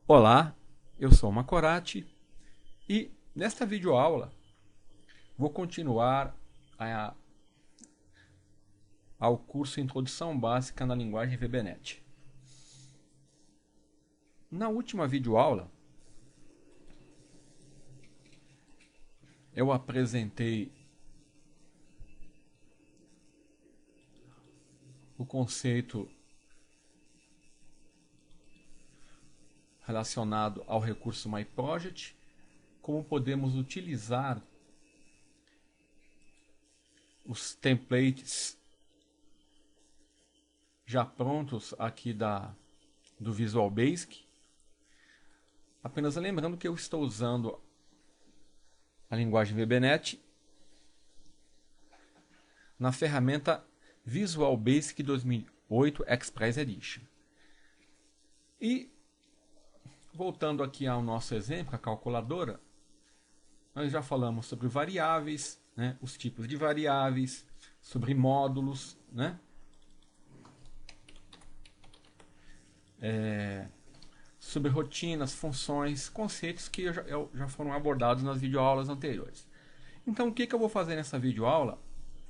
Olá, eu sou o Macorati e nesta videoaula vou continuar a- ao curso Introdução Básica na Linguagem VBNet. Na última videoaula eu apresentei o conceito relacionado ao recurso MyProject, como podemos utilizar os templates já prontos aqui do Visual Basic. Apenas lembrando que eu estou usando a linguagem VBNet na ferramenta Visual Basic 2008 Express Edition. E voltando aqui ao nosso exemplo, a calculadora, nós já falamos sobre variáveis, né, os tipos de variáveis, sobre módulos, né, sobre rotinas, funções, conceitos que já foram abordados nas videoaulas anteriores. Então, o que eu vou fazer nessa videoaula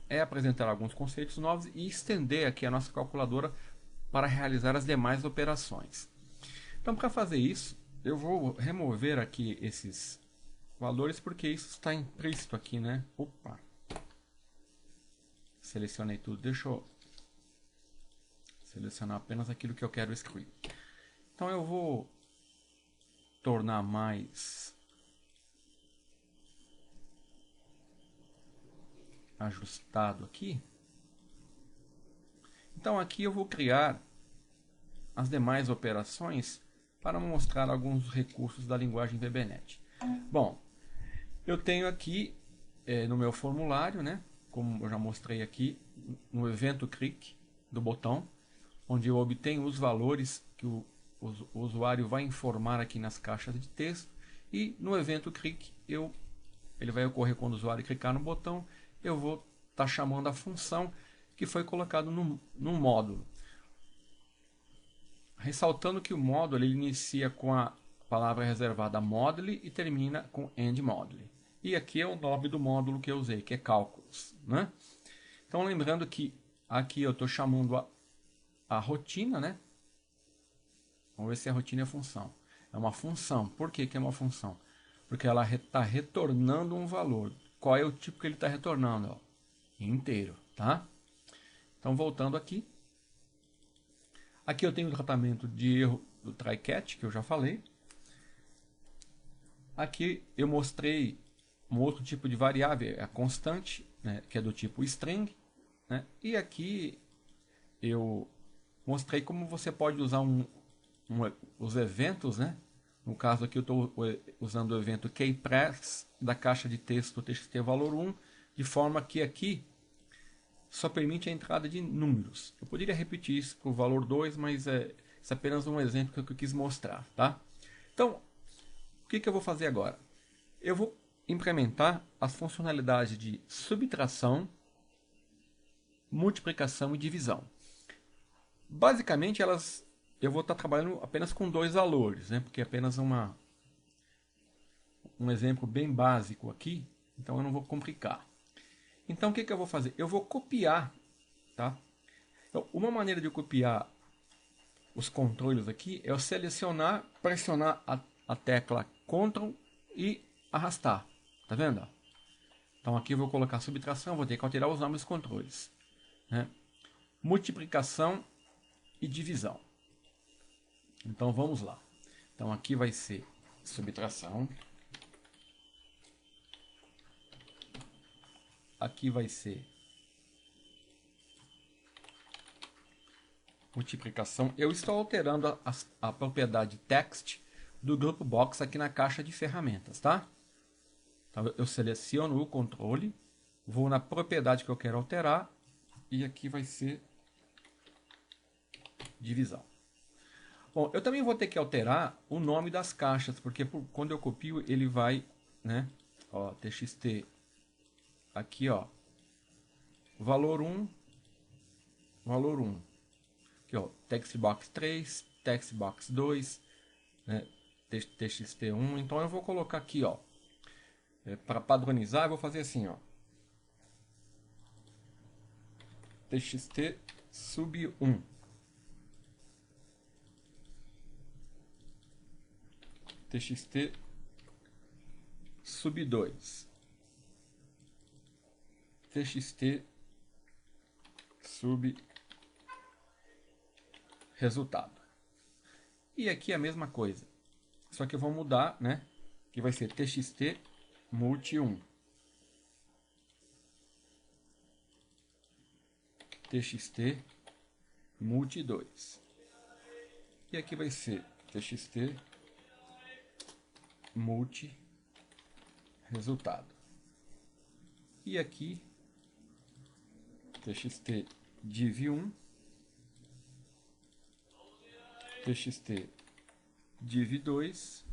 é apresentar alguns conceitos novos e estender aqui a nossa calculadora para realizar as demais operações. Então, para fazer isso, eu vou remover aqui esses valores porque isso está implícito aqui, né? Opa! Selecionei tudo, deixa eu selecionar apenas aquilo que eu quero excluir. Então eu vou tornar mais ajustado aqui. Então aqui eu vou criar as demais operações para mostrar alguns recursos da linguagem VBNet. Bom, eu tenho aqui no meu formulário, né, como eu já mostrei aqui, no evento click do botão, onde eu obtenho os valores que o usuário vai informar aqui nas caixas de texto, e no evento click ele vai ocorrer quando o usuário clicar no botão, eu vou estar chamando a função que foi colocado no módulo. Ressaltando que o módulo ele inicia com a palavra reservada module e termina com end module. E aqui é o nome do módulo que eu usei, que é cálculos, né? Então lembrando que aqui eu estou chamando a rotina, né? Vamos ver se a rotina é função. É uma função. Por que é uma função? Porque ela está retornando um valor. Qual é o tipo que ele está retornando? Ó, inteiro, tá? Então voltando aqui. Aqui eu tenho o tratamento de erro do try-catch, que eu já falei. Aqui eu mostrei um outro tipo de variável, a constante, né, que é do tipo string. Né? E aqui eu mostrei como você pode usar os eventos, né? No caso aqui eu estou usando o evento keypress da caixa de texto txt valor 1, de forma que aqui só permite a entrada de números. Eu poderia repetir isso para o valor 2, mas isso é apenas um exemplo que eu quis mostrar. Tá? Então, o que eu vou fazer agora? Eu vou implementar as funcionalidades de subtração, multiplicação e divisão. Basicamente, eu vou estar trabalhando apenas com dois valores, né? Porque é apenas um exemplo bem básico aqui, então eu não vou complicar. Então o que eu vou fazer? Eu vou copiar, tá? Então, uma maneira de eu copiar os controles aqui é eu selecionar, pressionar a tecla Ctrl e arrastar, tá vendo? Então aqui eu vou colocar subtração, vou ter que alterar os nomes dos controles, né? Multiplicação e divisão. Então vamos lá. Então aqui vai ser subtração. Aqui vai ser multiplicação. Eu estou alterando a propriedade text do grupo box aqui na caixa de ferramentas, tá? Então eu seleciono o controle, vou na propriedade que eu quero alterar e aqui vai ser divisão. Bom, eu também vou ter que alterar o nome das caixas, porque quando eu copio ele vai, né? Ó, txt aqui, ó, valor 1, valor 1. Aqui, ó, textbox 3, textbox 2, né? txt1, então eu vou colocar aqui, ó, para padronizar, eu vou fazer assim, ó, txt sub 1, txt sub 2, txt sub resultado. E aqui a mesma coisa, só que eu vou mudar, né? Que vai ser txt multi 1, txt multi 2, e aqui vai ser txt multi resultado. E aqui txt div 1, txt div 2,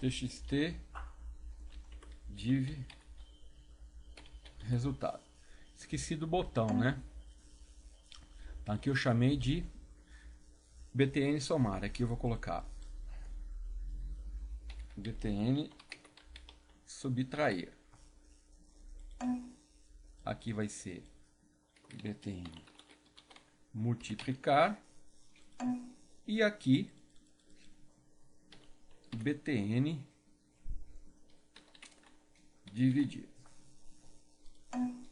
txt div resultado. Esqueci do botão, né? Aqui eu chamei de btn somar. Aqui eu vou colocar btn subtrair. Aqui vai ser btn multiplicar. E aqui btn dividir.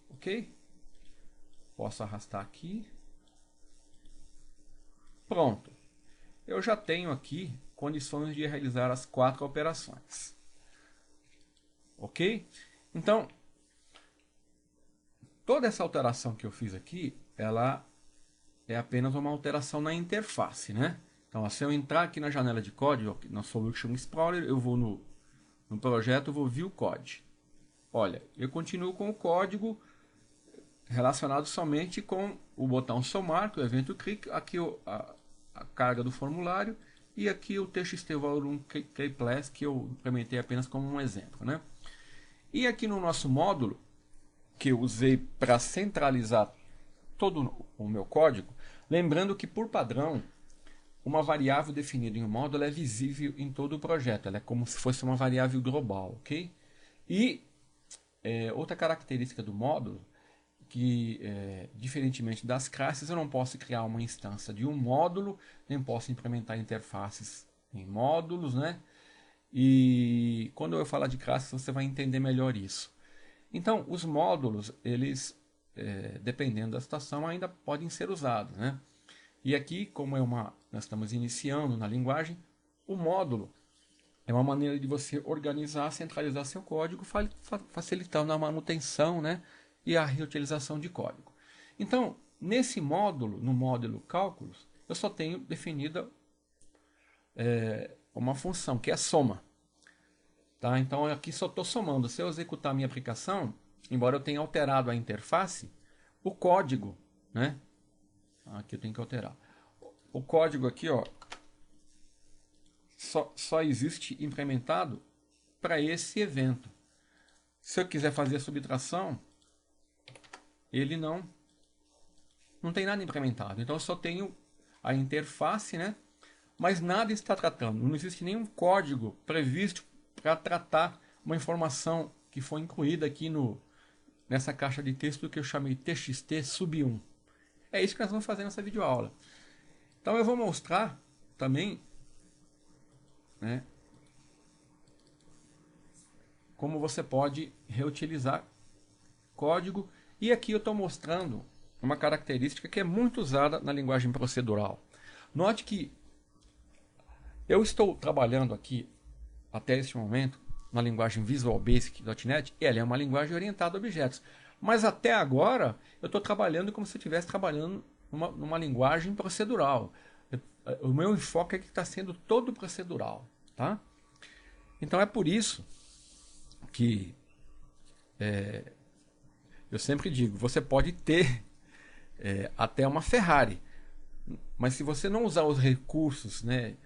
Ok? Posso arrastar aqui. Pronto. Eu já tenho aqui condições de realizar as 4 operações. Ok? Então, toda essa alteração que eu fiz aqui, ela é apenas uma alteração na interface, né? Então, se eu entrar aqui na janela de código, na Solution Explorer, eu vou no projeto, eu vou View Code. Olha, eu continuo com o código relacionado somente com o botão somar, que é o evento click, aqui a carga do formulário, e aqui o txt volume keyPlace, que eu implementei apenas como um exemplo, né? E aqui no nosso módulo, que eu usei para centralizar todo o meu código, lembrando que por padrão, uma variável definida em um módulo é visível em todo o projeto, ela é como se fosse uma variável global, ok? E outra característica do módulo, que diferentemente das classes, eu não posso criar uma instância de um módulo, nem posso implementar interfaces em módulos, né? E quando eu falar de classes, você vai entender melhor isso. Então, os módulos, eles, dependendo da situação, ainda podem ser usados, né? E aqui, como nós estamos iniciando na linguagem, o módulo é uma maneira de você organizar, centralizar seu código, facilitando a manutenção, né? E a reutilização de código. Então, nesse módulo, no módulo cálculos, eu só tenho definida uma função, que é a soma. Tá? Então, aqui só estou somando. Se eu executar a minha aplicação, embora eu tenha alterado a interface, o código, né? Aqui eu tenho que alterar. O código aqui, ó, só existe implementado para esse evento. Se eu quiser fazer a subtração, ele não tem nada implementado. Então eu só tenho a interface, né? Mas nada está tratando. Não existe nenhum código previsto para tratar uma informação que foi incluída aqui nessa caixa de texto que eu chamei txt sub 1. É isso que nós vamos fazer nessa videoaula. Então eu vou mostrar também, né, como você pode reutilizar código. E aqui eu estou mostrando uma característica que é muito usada na linguagem procedural. Note que eu estou trabalhando aqui, até este momento, na linguagem Visual Basic.NET, e ela é uma linguagem orientada a objetos. Mas até agora, eu estou trabalhando como se eu estivesse trabalhando numa linguagem procedural. O meu enfoque é que está sendo todo procedural. Tá? Então é por isso que eu sempre digo, você pode ter até uma Ferrari, mas se você não usar os recursos, né,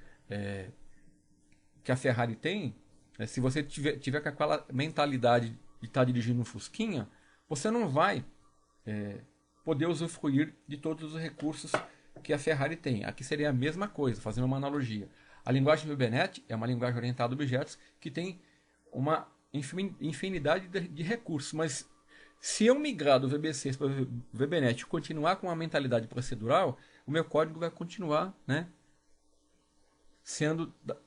que a Ferrari tem, se você tiver com aquela mentalidade de estar dirigindo um Fusquinha, você não vai poder usufruir de todos os recursos que a Ferrari tem. Aqui seria a mesma coisa, fazendo uma analogia. A linguagem VBNet é uma linguagem orientada a objetos que tem uma infinidade de recursos, mas se eu migrar do VB6 para o VBNet e continuar com uma mentalidade procedural, o meu código vai continuar, né,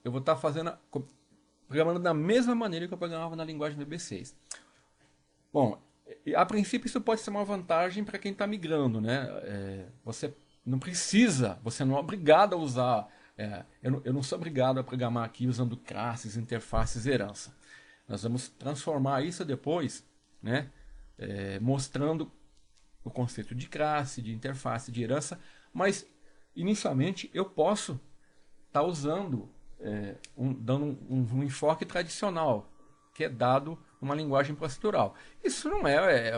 eu vou estar programando da mesma maneira que eu programava na linguagem VB6. Bom, a princípio isso pode ser uma vantagem para quem está migrando, né? Você não precisa, você não é obrigado a usar, eu não sou obrigado a programar aqui usando classes, interfaces, herança. Nós vamos transformar isso depois, né? Mostrando o conceito de classe, de interface, de herança, mas inicialmente eu posso estar usando, dando um enfoque tradicional, que é dado numa linguagem procedural. Isso não é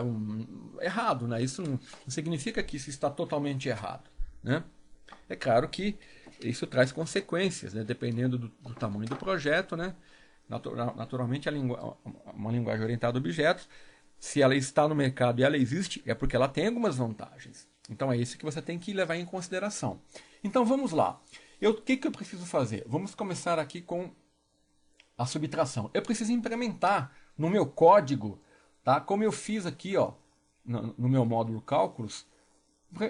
errado, né? Isso não significa que isso está totalmente errado, né? É claro que isso traz consequências, né? Dependendo do tamanho do projeto, né? Naturalmente, uma linguagem orientada a objetos, se ela está no mercado e ela existe, é porque ela tem algumas vantagens. Então é isso que você tem que levar em consideração. Então vamos lá. O que eu preciso fazer? Vamos começar aqui com a subtração. Eu preciso implementar no meu código, tá? Como eu fiz aqui, ó, no meu módulo cálculos,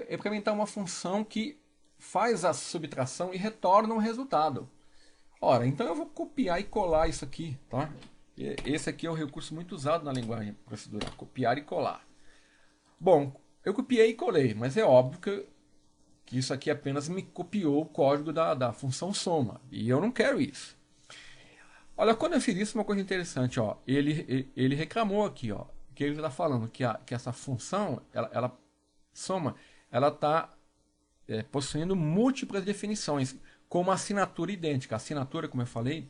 implementar uma função que faz a subtração e retorna um resultado. Ora, então eu vou copiar e colar isso aqui, tá? Esse aqui é um recurso muito usado na linguagem procedural, copiar e colar. Bom, eu copiei e colei, mas é óbvio que isso aqui apenas me copiou o código da função soma, e eu não quero isso. Olha, quando eu fiz isso, uma coisa interessante, ó, ele reclamou aqui, ó, que ele está falando que essa função, ela soma, ela está possuindo múltiplas definições, com uma assinatura idêntica. A assinatura, como eu falei,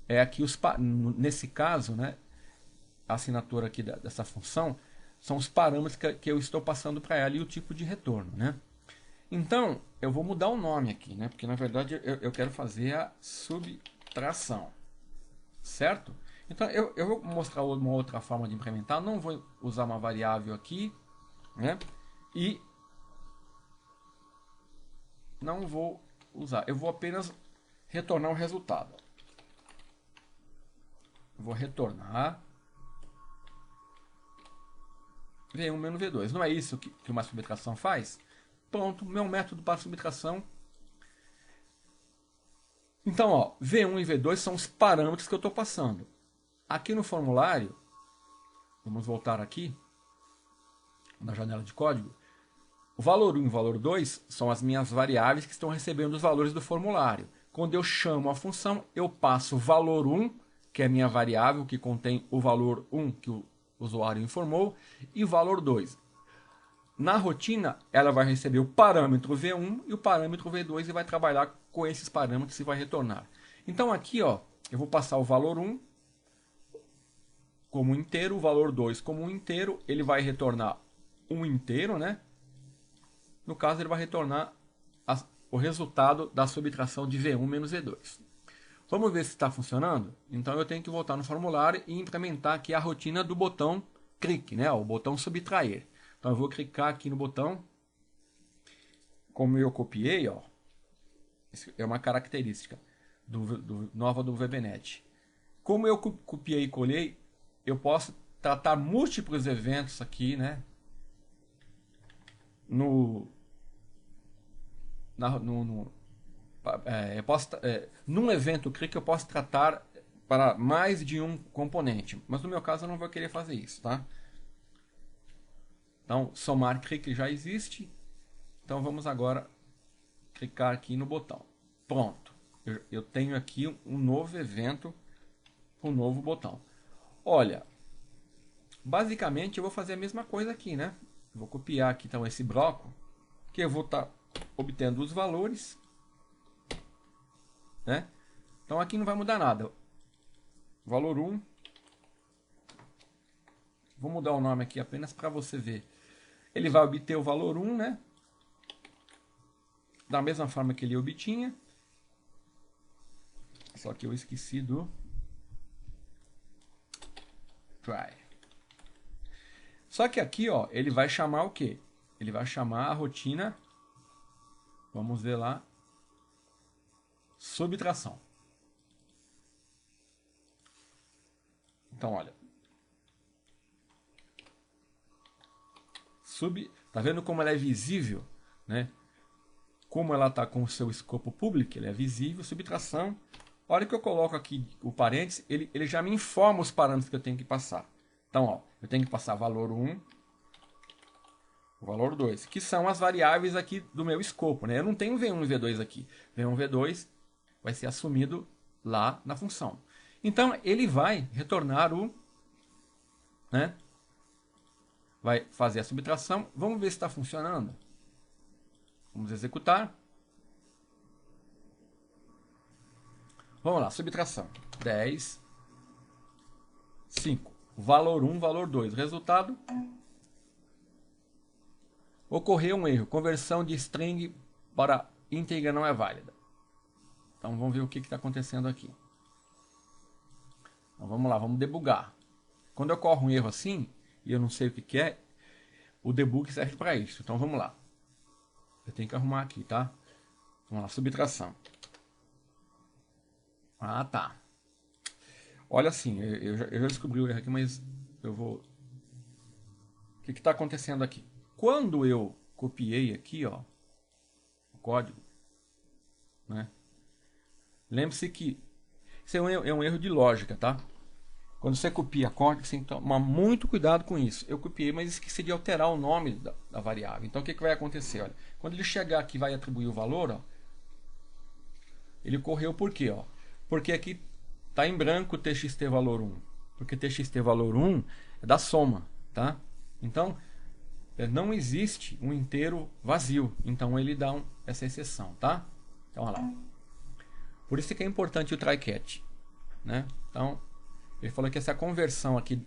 é aqui nesse caso, né, a assinatura aqui dessa função são os parâmetros que eu estou passando para ela e o tipo de retorno, né? Então, eu vou mudar o nome aqui, né? Porque na verdade eu quero fazer a subtração, certo? Então eu vou mostrar uma outra forma de implementar. Não vou usar uma variável aqui, né? E não vou usar. Eu vou apenas retornar o resultado. Eu vou retornar V1 menos V2. Não é isso que uma subtração faz? Pronto, meu método para subtração. Então, ó, V1 e V2 são os parâmetros que eu estou passando. Aqui no formulário, vamos voltar aqui, na janela de código, o valor 1 e o valor 2 são as minhas variáveis que estão recebendo os valores do formulário. Quando eu chamo a função, eu passo o valor 1, que é a minha variável, que contém o valor 1 que o usuário informou, e o valor 2. Na rotina, ela vai receber o parâmetro V1 e o parâmetro V2 e vai trabalhar com esses parâmetros e vai retornar. Então aqui, ó, eu vou passar o valor 1 como inteiro, o valor 2 como um inteiro, ele vai retornar um inteiro, né? No caso, ele vai retornar o resultado da subtração de V1 menos V2. Vamos ver se está funcionando? Então eu tenho que voltar no formulário e implementar aqui a rotina do botão clique, né? O botão subtrair. Então eu vou clicar aqui no botão. Como eu copiei, ó, isso é uma característica nova do VBNet. Como eu copiei e colei, eu posso tratar múltiplos eventos aqui, né? Num evento clique eu posso tratar para mais de um componente, mas no meu caso eu não vou querer fazer isso, tá? Então, somar clique já existe. Então, vamos agora clicar aqui no botão. Pronto. Eu tenho aqui um novo evento, um novo botão. Olha, basicamente eu vou fazer a mesma coisa aqui, né? Vou copiar aqui então esse bloco, que eu vou estar obtendo os valores, né? Então aqui não vai mudar nada. Valor 1. Vou mudar o nome aqui apenas para você ver. Ele vai obter o valor 1, né? Da mesma forma que ele obtinha. Só que eu esqueci do try. Só que aqui, ó, ele vai chamar o quê? ele vai chamar a rotina, vamos ver lá, subtração. Então, olha, tá vendo como ela é visível, né? Como ela está com o seu escopo público, ele é visível, subtração. A hora que eu coloco aqui o parênteses, ele já me informa os parâmetros que eu tenho que passar. Então, ó, eu tenho que passar valor 1, valor 2, que são as variáveis aqui do meu escopo, né? Eu não tenho V1 e V2 aqui. V1 e V2 vai ser assumido lá na função. Então, ele vai retornar o... né? Vai fazer a subtração. Vamos ver se está funcionando. Vamos executar. Vamos lá, subtração. 10, 5. Valor 1, valor 2. Resultado. Ocorreu um erro. Conversão de string para íntegra não é válida. Então vamos ver o que está acontecendo aqui. Então vamos lá, vamos debugar. Quando ocorre um erro assim, e eu não sei o que é, o debug serve para isso. Então vamos lá. Eu tenho que arrumar aqui, tá? Vamos lá, subtração. Ah, tá. Olha assim, eu já descobri o erro aqui, mas eu vou... O que está acontecendo aqui? Quando eu copiei aqui, ó, o código, né? Lembre-se que isso é um erro de lógica, tá? Quando você copia código, você tem que tomar muito cuidado com isso. Eu copiei, mas esqueci de alterar o nome da variável. Então, o que vai acontecer? Olha, quando ele chegar aqui e vai atribuir o valor, ó, ele correu por quê? Ó? Porque aqui está em branco txt valor 1. Porque txt valor 1 é da soma, tá? Então, não existe um inteiro vazio. Então, ele dá essa exceção, tá? Então, olha lá. Por isso que é importante o try catch, né? Então, ele falou que essa conversão aqui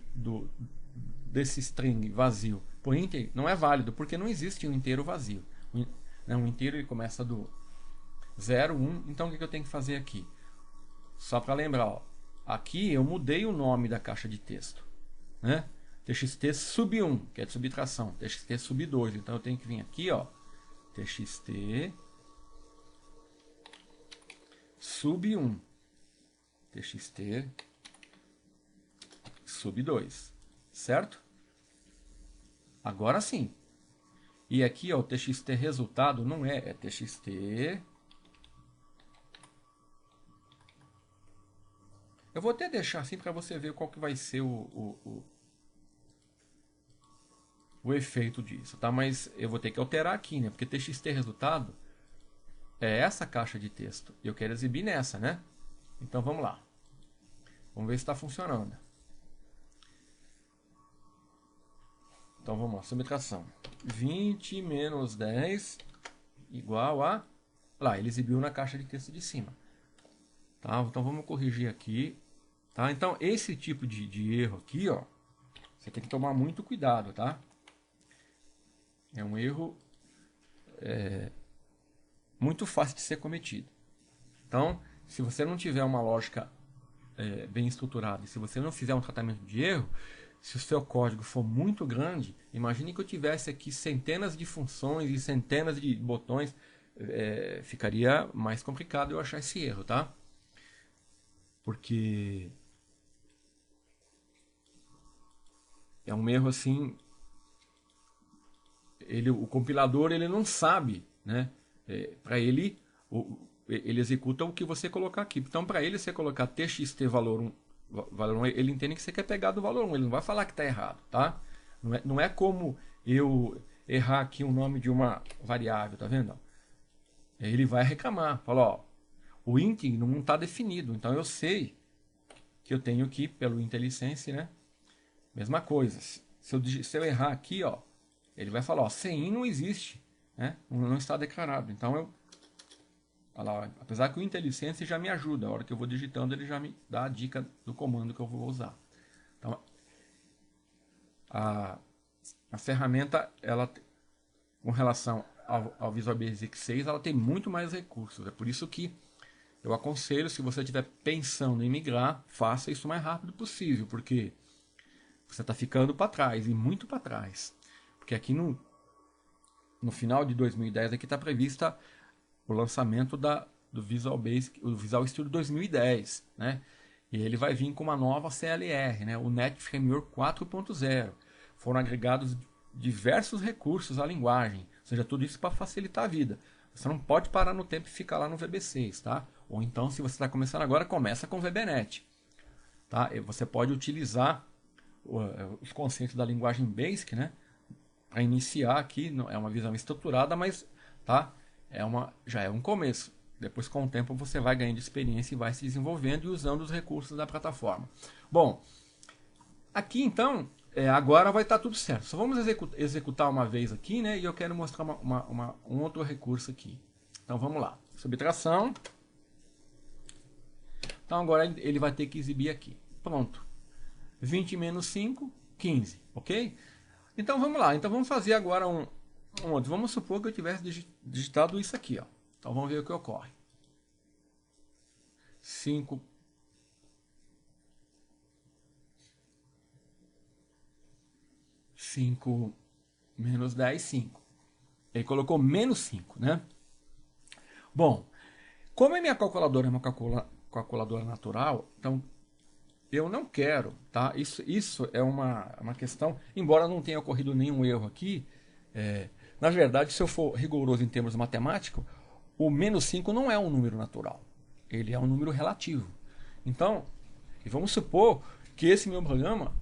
desse string vazio por int não é válido, porque não existe um inteiro vazio. Um inteiro ele começa do 0, 1. Então, o que eu tenho que fazer aqui? Só para lembrar, ó, aqui eu mudei o nome da caixa de texto, né? txt sub 1, que é de subtração. txt sub 2. Então, eu tenho que vir aqui, ó, txt sub 1. txt sub 2, certo? Agora sim. E aqui, ó, o txt resultado não é txt. Eu vou até deixar assim para você ver qual que vai ser o efeito disso, tá? Mas eu vou ter que alterar aqui, né? Porque txt resultado é essa caixa de texto. E eu quero exibir nessa, né? Então vamos lá. Vamos ver se está funcionando. Então vamos lá, subtração. 20 menos 10 igual a... Lá, ele exibiu na caixa de texto de cima. Tá? Então vamos corrigir aqui. Tá? Então esse tipo de erro aqui, ó, você tem que tomar muito cuidado, tá? É um erro muito fácil de ser cometido. Então, se você não tiver uma lógica bem estruturada, e se você não fizer um tratamento de erro, se o seu código for muito grande, imagine que eu tivesse aqui centenas de funções e centenas de botões, ficaria mais complicado eu achar esse erro, tá? Porque é um erro assim, o compilador ele não sabe, né? Para ele, ele executa o que você colocar aqui. Então, para ele, você colocar txt valor 1, ele entende que você quer pegar do valor 1, ele não vai falar que está errado, tá? Não é como eu errar aqui o nome de uma variável, tá vendo? Ele vai reclamar, fala, ó, o int não está definido, então eu sei que eu tenho que, pelo IntelliSense, né? Mesma coisa, se eu errar aqui, ó, ele vai falar, ó, sem in não existe, né? Não está declarado, então olha lá, apesar que o IntelliSense já me ajuda, a hora que eu vou digitando ele já me dá a dica do comando que eu vou usar. Então, a ferramenta, ela, com relação ao Visual Basic 6, ela tem muito mais recursos. É por isso que eu aconselho, se você estiver pensando em migrar, faça isso o mais rápido possível, porque você está ficando para trás, e muito para trás. Porque aqui no final de 2010 aqui está prevista o lançamento do Visual Basic, o Visual Studio 2010, né? E ele vai vir com uma nova CLR, né? O Net Framework 4.0. Foram agregados diversos recursos à linguagem, ou seja, tudo isso para facilitar a vida. Você não pode parar no tempo e ficar lá no VB6, tá? Ou então, se você está começando agora, começa com VBNet, tá? E você pode utilizar os conceitos da linguagem Basic, né? Para iniciar aqui, não é uma visão estruturada, mas tá? Já é um começo. Depois, com o tempo, você vai ganhando experiência e vai se desenvolvendo e usando os recursos da plataforma. Bom, aqui então, agora vai estar tudo certo. Só vamos executar uma vez aqui, né? E eu quero mostrar um outro recurso aqui. Então vamos lá. Subtração. Então agora ele vai ter que exibir aqui. Pronto. 20 menos 5, 15. Ok? Então vamos lá. Então vamos fazer agora um outro. Vamos supor que eu tivesse digitado isso aqui, ó. Então vamos ver o que ocorre. 5 menos 10, 5. Ele colocou menos 5, né? Bom, como a minha calculadora é uma calculadora natural, então eu não quero, tá? Isso é uma questão, embora não tenha ocorrido nenhum erro aqui, na verdade, se eu for rigoroso em termos matemáticos, o menos 5 não é um número natural. Ele é um número relativo. Então, vamos supor que esse meu programa,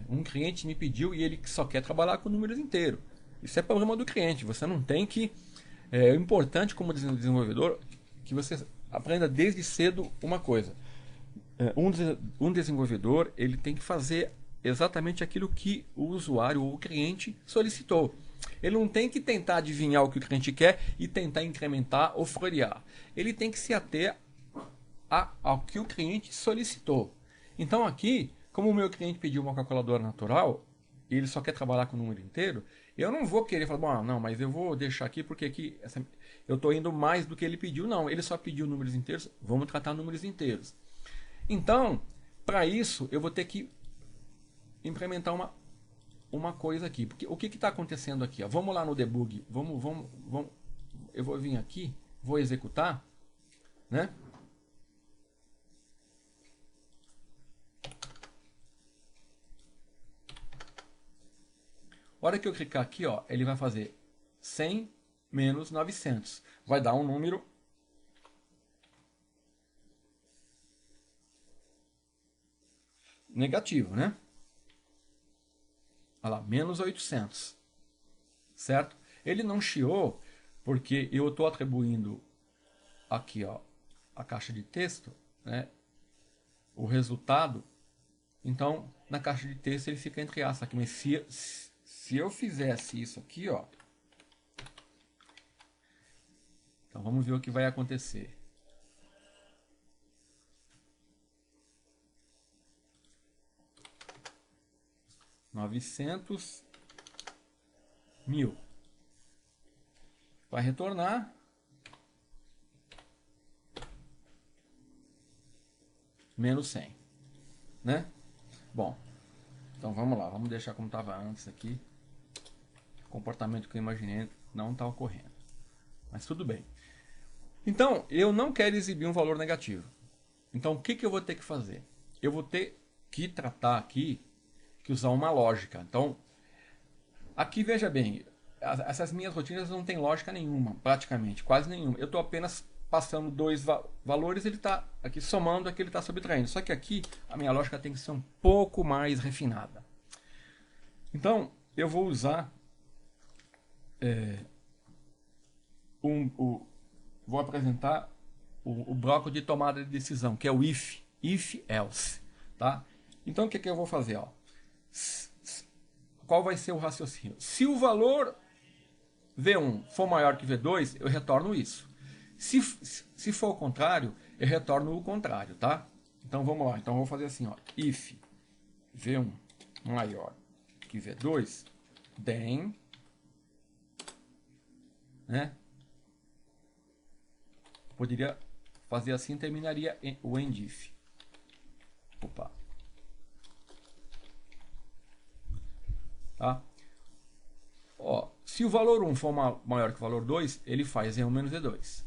um cliente me pediu e ele só quer trabalhar com números inteiros. Isso é problema do cliente. Você não tem que... É importante como desenvolvedor que você aprenda desde cedo uma coisa. Um desenvolvedor ele tem que fazer exatamente aquilo que o usuário ou o cliente solicitou. Ele não tem que tentar adivinhar o que o cliente quer e tentar incrementar ou florear. Ele tem que se ater ao que o cliente solicitou. Então aqui, como o meu cliente pediu uma calculadora natural, e ele só quer trabalhar com o número inteiro, eu não vou querer falar, bom, não, mas eu vou deixar aqui porque aqui eu estou indo mais do que ele pediu. Não, ele só pediu números inteiros, vamos tratar números inteiros. Então, para isso, eu vou ter que implementar uma coisa aqui. Porque o que está acontecendo aqui? Ó? Vamos lá no debug. Eu vou vir aqui, vou executar, né? A hora que eu clicar aqui, ó, ele vai fazer 100 menos 900. Vai dar um número negativo, né? Olha lá, menos 800. Certo? Ele não chiou porque eu estou atribuindo aqui, ó, a caixa de texto, né? O resultado. Então, na caixa de texto ele fica entre aspas aqui. Mas se eu fizesse isso aqui, ó. Então vamos ver o que vai acontecer. $900.000. Vai retornar menos 100, né? Bom, então vamos lá, vamos deixar como estava antes aqui. O comportamento que eu imaginei não está ocorrendo, mas tudo bem. Então, eu não quero exibir um valor negativo. Então, o que eu vou ter que fazer? Eu vou ter que tratar aqui, que usar uma lógica. Então, aqui veja bem, essas minhas rotinas não tem lógica nenhuma, praticamente, quase nenhuma. Eu estou apenas passando dois valores, ele está aqui somando, aqui ele está subtraindo. Só que aqui a minha lógica tem que ser um pouco mais refinada. Então, eu vou usar vou apresentar o bloco de tomada de decisão, que é o if else, tá? Então o que eu vou fazer, ó? Qual vai ser o raciocínio? Se o valor V1 for maior que V2, eu retorno isso. Se for o contrário, eu retorno o contrário, tá? Então vamos lá. Então eu vou fazer assim, ó. If V1 maior que V2, then, né? Poderia fazer assim, terminaria o end if. Opa. Tá? Ó, Se o valor 1 for maior que o valor 2, ele faz V1 menos V2.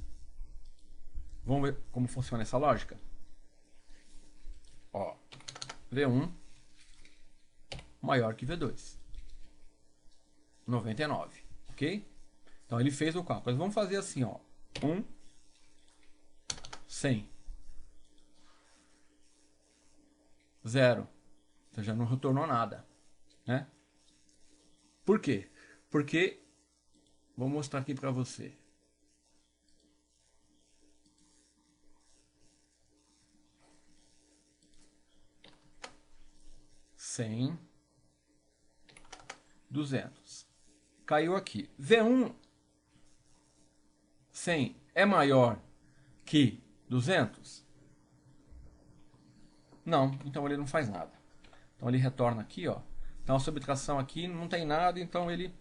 Vamos ver como funciona essa lógica? Ó, V1 maior que V2. 99, ok? Então ele fez o cálculo. Mas vamos fazer assim, ó. 1, 100. 0. Então já não retornou nada, né? Por quê? Porque, vou mostrar aqui para você. Cem, 200. Caiu aqui. V1 100 é maior que 200? Não, então ele não faz nada. Então ele retorna aqui, ó. Então a subtração aqui não tem nada, então ele,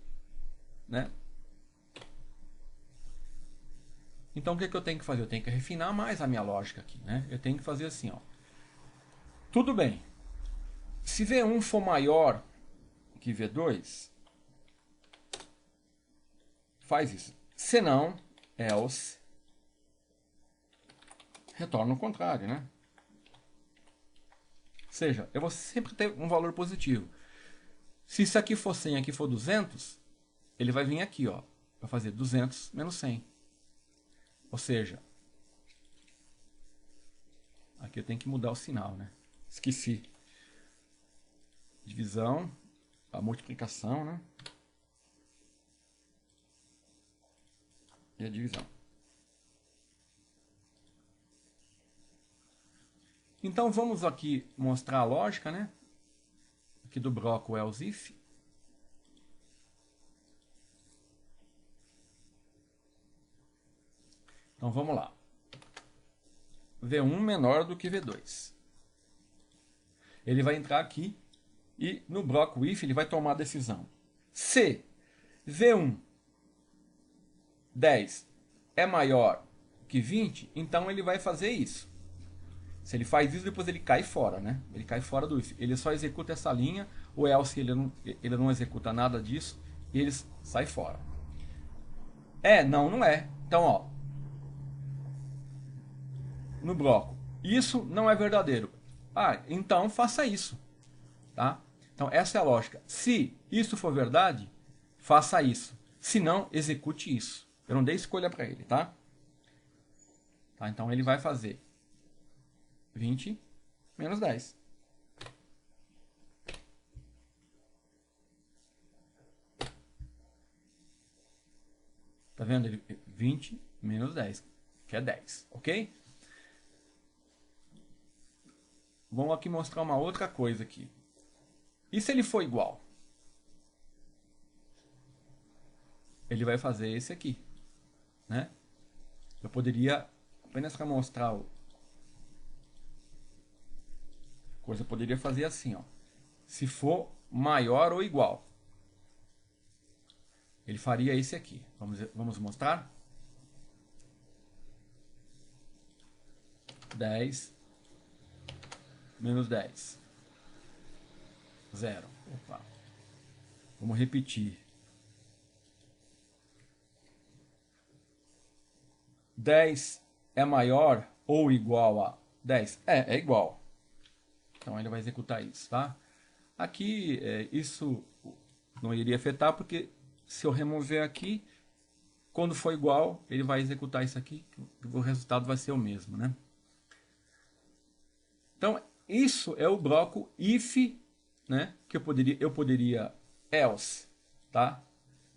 né? Então o que eu tenho que fazer? Eu tenho que refinar mais a minha lógica aqui, né? Eu tenho que fazer assim, ó. Tudo bem. Se V1 for maior que V2, faz isso. Se não, else, retorna o contrário, né? Ou seja, eu vou sempre ter um valor positivo. Se isso aqui for 100 e aqui for 200, ele vai vir aqui, ó. Vai fazer 200 menos 100. Ou seja, aqui eu tenho que mudar o sinal, né? Esqueci. Divisão, a multiplicação, né? E a divisão. Então vamos aqui mostrar a lógica, né? Aqui do bloco else if. Então vamos lá. V1 menor do que V2. Ele vai entrar aqui e no bloco if ele vai tomar a decisão. Se V1 10 é maior que 20, então ele vai fazer isso. Se ele faz isso, depois ele cai fora, né? Ele cai fora do if. Ele só executa essa linha, o else ele não executa nada disso e ele sai fora. Não é. Então, ó, no bloco, isso não é verdadeiro. Então faça isso, tá? Então essa é a lógica. Se isso for verdade, faça isso. Se não, execute isso. Eu não dei escolha para ele, tá? Então ele vai fazer 20 menos 10. Tá vendo? 20 menos 10, que é 10, ok? Vamos aqui mostrar uma outra coisa aqui. E se ele for igual? Ele vai fazer esse aqui, né? Eu poderia, apenas para mostrar coisa, eu poderia fazer assim, ó. Se for maior ou igual, ele faria esse aqui. Vamos mostrar? 10 menos 10. 0. Opa. Vamos repetir. 10 é maior ou igual a 10? É igual. Então ele vai executar isso, tá? Aqui, isso não iria afetar, porque se eu remover aqui, quando for igual, ele vai executar isso aqui, o resultado vai ser o mesmo, né? Então, isso é o bloco if, né? Que eu poderia else, tá?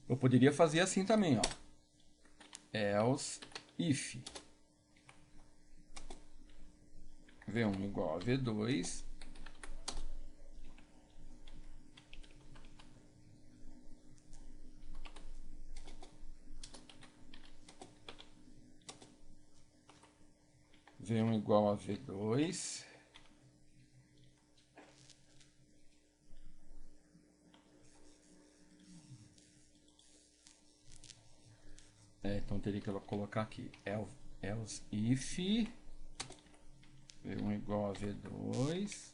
Eu poderia fazer assim também, ó. Else if V1 igual a V2, V1 igual a V2, então teria que colocar aqui else if V1 igual a V2,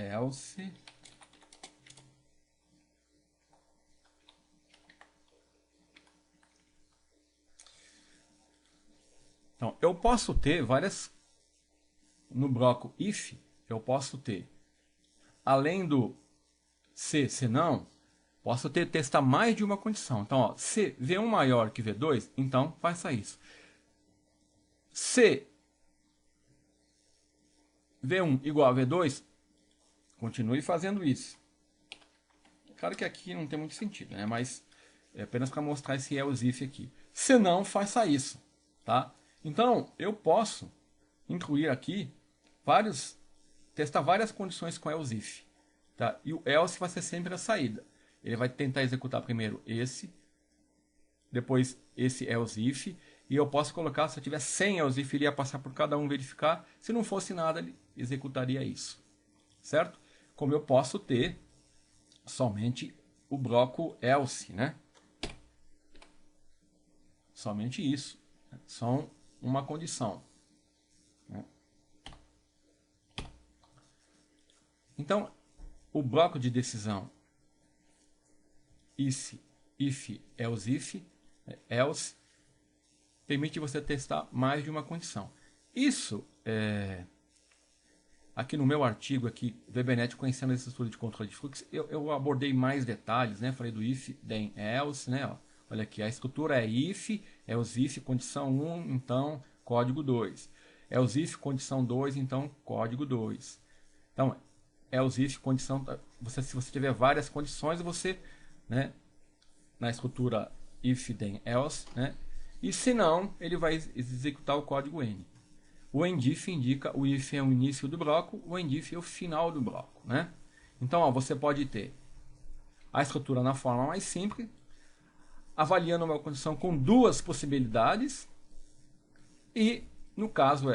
else. Então, eu posso ter várias, no bloco if, eu posso ter, além do se, senão, posso testar mais de uma condição. Então, ó, se V1 maior que V2, então faça isso. Se V1 igual a V2, continue fazendo isso. Claro que aqui não tem muito sentido, né? Mas é apenas para mostrar esse else if aqui. Se não, faça isso, tá? Então, eu posso incluir aqui testar várias condições com else if, tá? E o else vai ser sempre a saída. Ele vai tentar executar primeiro esse, depois esse else if, e eu posso colocar, se eu tiver 100 else if, ele ia passar por cada um verificar. Se não fosse nada, ele executaria isso, certo? Como eu posso ter somente o bloco else, né? Somente isso. São uma condição. Né? Então, o bloco de decisão if, else, permite você testar mais de uma condição. Isso aqui no meu artigo aqui, Webernet conhecendo a estrutura de controle de fluxo, eu abordei mais detalhes, né? Falei do if, then else, né? Ó, olha aqui, a estrutura é if, else if, condição 1, então código 2. Else if, condição 2, então código 2. Então, else if, condição, se você tiver várias condições, você, né, na estrutura if, then else, né? E se não, ele vai executar o código N. O endif indica o if é o início do bloco, o endif é o final do bloco, né? Então, ó, você pode ter a estrutura na forma mais simples, avaliando uma condição com duas possibilidades, e no caso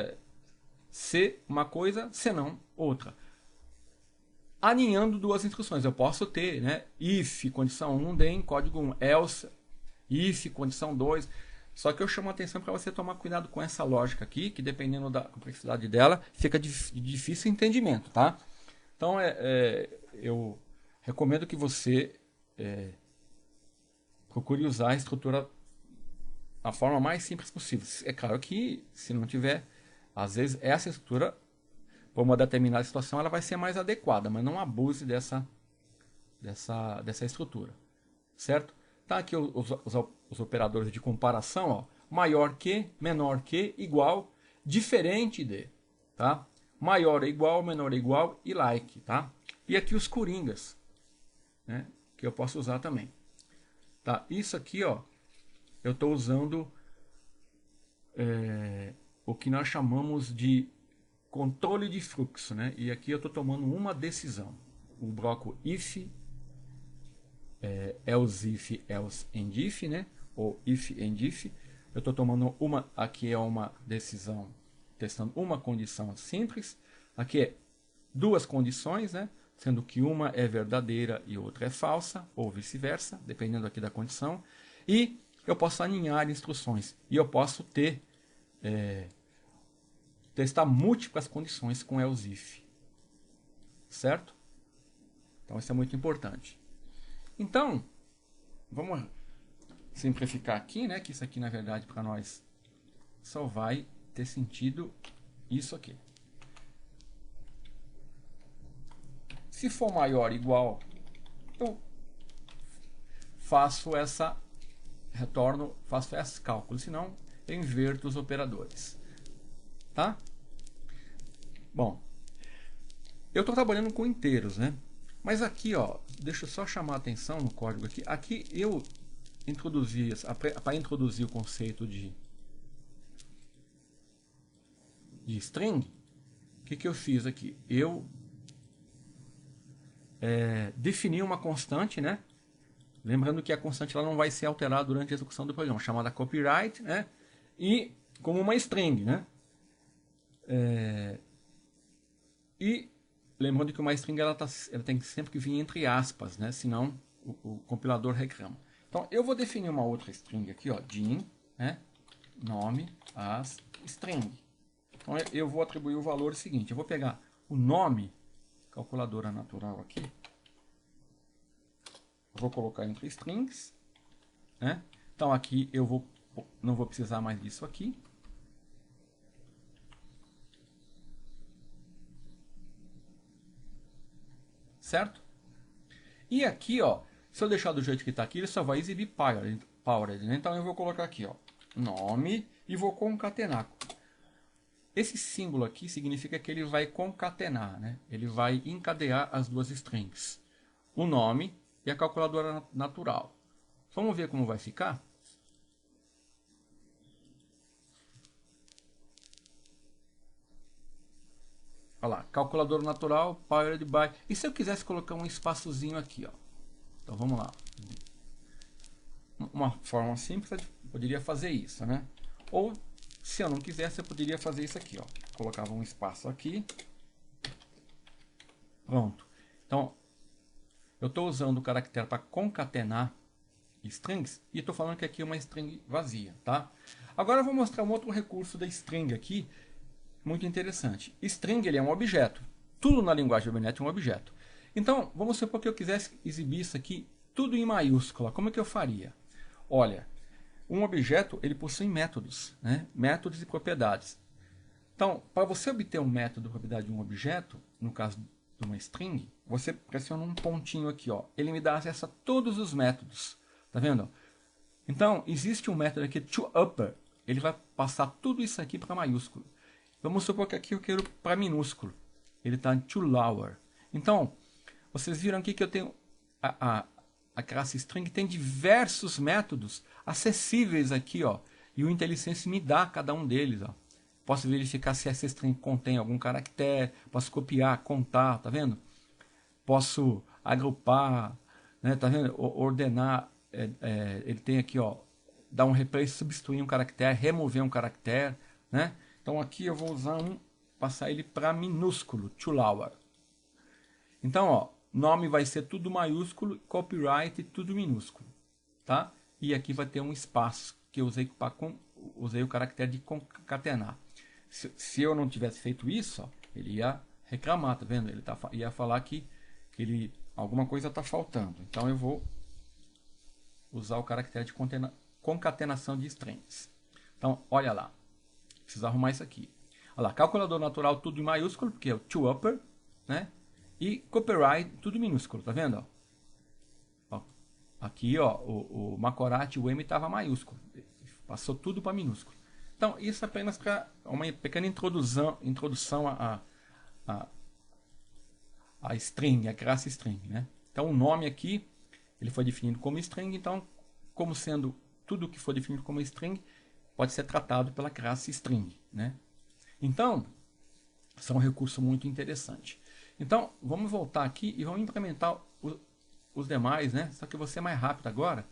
se uma coisa, se não outra. Aninhando duas instruções, eu posso ter, né, if condição 1, then código 1, else if condição 2. Só que eu chamo a atenção para você tomar cuidado com essa lógica aqui, que dependendo da complexidade dela, fica de difícil entendimento, tá? Então, eu recomendo que você procure usar a estrutura da forma mais simples possível. É claro que, se não tiver, às vezes, essa estrutura, por uma determinada situação, ela vai ser mais adequada, mas não abuse dessa estrutura, certo? Tá aqui os operadores de comparação, ó. Maior que, menor que, igual, diferente de, tá? Maior é igual, menor é igual e like, tá? E aqui os coringas, né? Que eu posso usar também, tá? Isso aqui, ó, eu estou usando o que nós chamamos de controle de fluxo, né? E aqui eu estou tomando uma decisão. O bloco if, else if, else and if, né? Ou if and if. Eu estou tomando uma, aqui é uma decisão, testando uma condição simples. Aqui é duas condições, né? Sendo que uma é verdadeira e outra é falsa, ou vice-versa, dependendo aqui da condição. E eu posso aninhar instruções. E eu posso testar múltiplas condições com else if. Certo? Então isso é muito importante. Então, vamos simplificar aqui, né? Que isso aqui, na verdade, para nós só vai ter sentido isso aqui. Se for maior ou igual, eu faço faço esse cálculo, senão eu inverto os operadores. Tá? Bom, eu estou trabalhando com inteiros, né? Mas aqui, ó, deixa eu só chamar a atenção no código aqui. Aqui eu introduzi, para introduzir o conceito de string, o que eu fiz aqui? Eu defini uma constante, né? Lembrando que a constante ela não vai ser alterada durante a execução do programa, chamada copyright, né? E como uma string, né? E lembrando que uma string ela tem sempre que vir entre aspas, né? Senão o compilador reclama. Então eu vou definir uma outra string aqui, ó, din, né? Nome as string. Então eu vou atribuir o valor seguinte. Eu vou pegar o nome, calculadora natural aqui. Vou colocar entre strings, né? Então aqui eu não vou precisar mais disso aqui. Certo? E aqui, ó, se eu deixar do jeito que está aqui, ele só vai exibir powered, né? Então eu vou colocar aqui, ó, nome e vou concatenar. Esse símbolo aqui significa que ele vai concatenar, né? Ele vai encadear as duas strings, o nome e a calculadora natural. Vamos ver como vai ficar? Olha lá, calculadora natural, powered by. E se eu quisesse colocar um espaçozinho aqui, ó? Então vamos lá. Uma forma simples, eu poderia fazer isso, né? Ou, se eu não quisesse, eu poderia fazer isso aqui, ó. Colocava um espaço aqui. Pronto. Então, eu estou usando o caractere para concatenar strings e estou falando que aqui é uma string vazia, tá? Agora eu vou mostrar um outro recurso da string aqui, muito interessante. String, ele é um objeto. Tudo na linguagem Hibernate é um objeto. Então, vamos supor que eu quisesse exibir isso aqui tudo em maiúscula. Como é que eu faria? Olha, um objeto, ele possui métodos, né? Métodos e propriedades. Então, para você obter um método, propriedade de um objeto, no caso de uma string, você pressiona um pontinho aqui, ó. Ele me dá acesso a todos os métodos. Tá vendo? Então, existe um método aqui, toUpper. Ele vai passar tudo isso aqui para maiúsculo. Vamos supor que aqui eu quero para minúsculo. Ele está em toLower. Então, vocês viram aqui que eu tenho a classe string tem diversos métodos acessíveis aqui, ó. E o IntelliSense me dá cada um deles, ó. Posso verificar se essa string contém algum caractere, posso copiar, contar, tá vendo? Posso agrupar, né, tá vendo? Ordenar, ele tem aqui, ó, dar um replace, substituir um caractere, remover um caractere, né? Então aqui eu vou usar passar ele para minúsculo, toLower. Então, ó, nome vai ser tudo maiúsculo, copyright tudo minúsculo, tá? E aqui vai ter um espaço que eu usei o caractere de concatenar. Se eu não tivesse feito isso, ó, ele ia reclamar, tá vendo? Ele ia falar que alguma coisa está faltando. Então eu vou usar o caractere de concatenação de strings. Então, olha lá. Preciso arrumar isso aqui. Olha lá, calculador natural tudo em maiúsculo, porque é o toUpper, né? E copyright tudo minúsculo, tá vendo? Ó, aqui, ó, o Macorati, o M estava maiúsculo. Passou tudo para minúsculo. Então, isso é apenas para uma pequena introdução a string, a classe string, né? Então, o nome aqui, ele foi definido como string, então, como sendo tudo que for definido como string, pode ser tratado pela classe string, né? Então, isso é um recurso muito interessante. Então, vamos voltar aqui e vamos implementar os demais, né? Só que eu vou ser mais rápido agora.